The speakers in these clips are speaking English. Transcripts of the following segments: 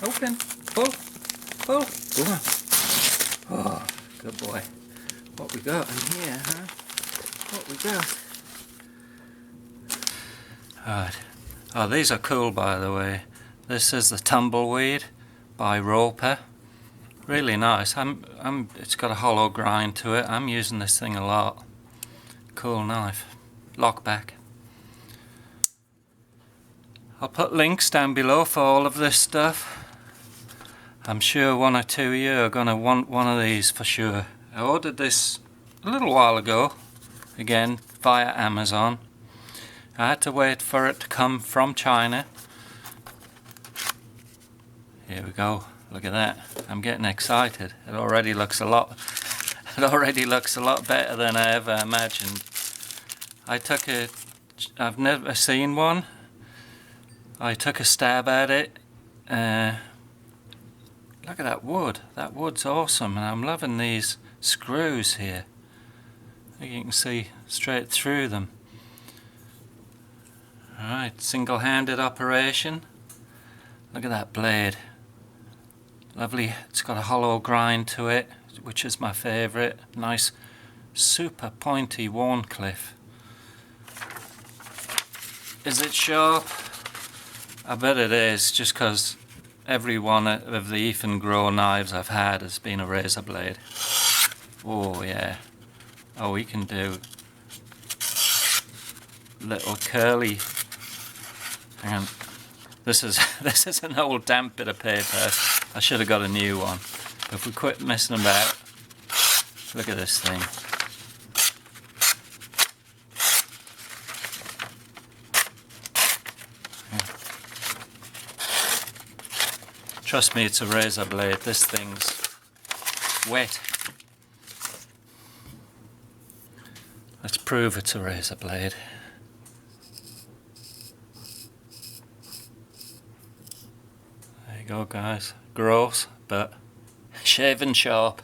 Open. Pull. Pull. Go on. Oh, good boy. What we got in here, huh? What we got? Alright. Oh, these are cool, by the way. This is the Tumbleweed by Roper. Really nice. It's got a hollow grind to it. I'm using this thing a lot. Cool knife. Lock back. I'll put links down below for all of this stuff. I'm sure one or two of you are going to want one of these for sure. I ordered this a little while ago, again via Amazon. I had to wait for it to come from China. Here we go. Look at that. I'm getting excited. It already looks a lot better than I ever imagined. I've never seen one. I took a stab at it. Look at that wood. That wood's awesome, and I'm loving these screws here. I think you can see straight through them. Alright, single-handed operation. Look at that blade. Lovely. It's got a hollow grind to it, which is my favourite. Nice, super pointy Warncliffe. Is it sharp? I bet it is, just because every one of the Eafengrow knives I've had has been a razor blade. Oh yeah. Oh, we can do little curly. Hang on. This is an old damp bit of paper. I should have got a new one. But if we quit messing about, look at this thing. Trust me, it's a razor blade. This thing's wet. Let's prove it's a razor blade. There you go, guys. Gross, but shaven sharp.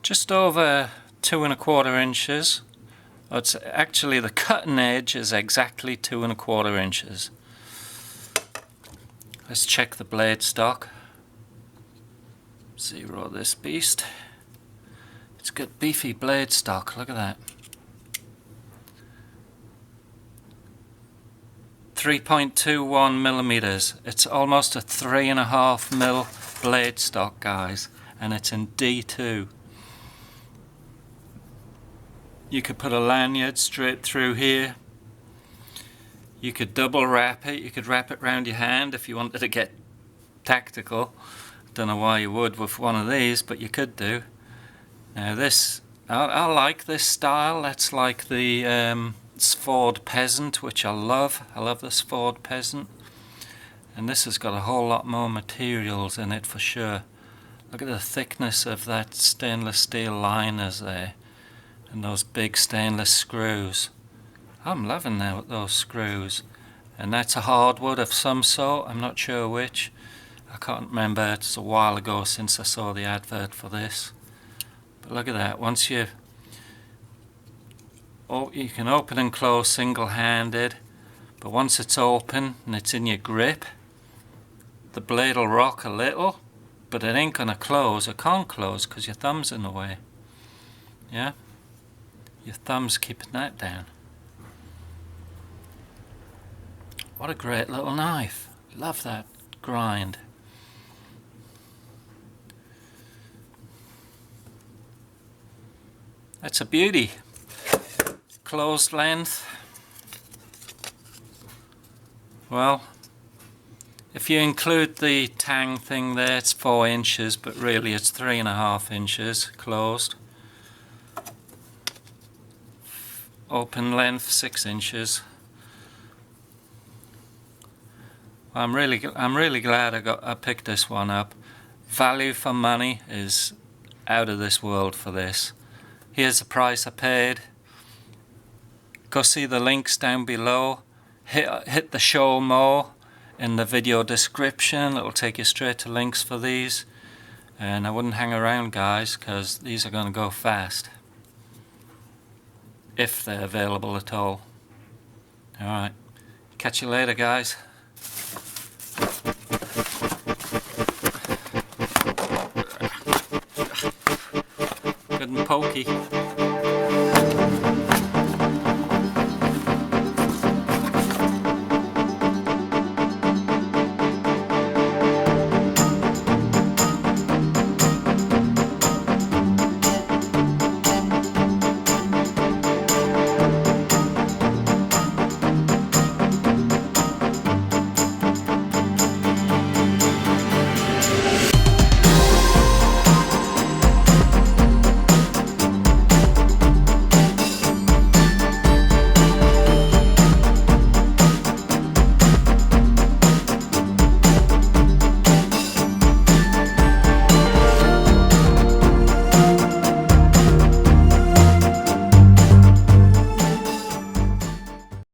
Just over 2 1/4 inches. It's actually, the cutting edge is exactly 2 1/4 inches. Let's check the blade stock. Zero this beast. It's got beefy blade stock, look at that. 3.21 millimeters. It's almost a 3.5 mil blade stock, guys, and it's in D2. You could put a lanyard straight through here. You could double wrap it. You could wrap it around your hand if you wanted to get tactical. Don't know why you would with one of these, but you could do. Now this, I like this style. That's like the Ford Peasant, which I love. I love this Ford Peasant. And this has got a whole lot more materials in it for sure. Look at the thickness of that stainless steel liners there. And those big stainless screws. I'm loving those screws. And that's a hardwood of some sort. I'm not sure which. I can't remember. It's a while ago since I saw the advert for this. But look at that. Once you can open and close single-handed. But once it's open and it's in your grip, the blade will rock a little. But it ain't going to close. It can't close because your thumb's in the way. Yeah? Your thumb's keeping that down. What a great little knife. Love that grind. That's a beauty. Closed length. Well, if you include the tang thing there, it's 4 inches, but really it's 3.5 inches closed. Open length 6 inches. I'm really glad I picked this one up. Value for money is out of this world for this. Here's the price I paid. Go see the links down below. Hit the show more in the video description. It'll take you straight to links for these. And I wouldn't hang around, guys, because these are going to go fast. If they're available at all. Alright. Catch you later, guys. and pokey.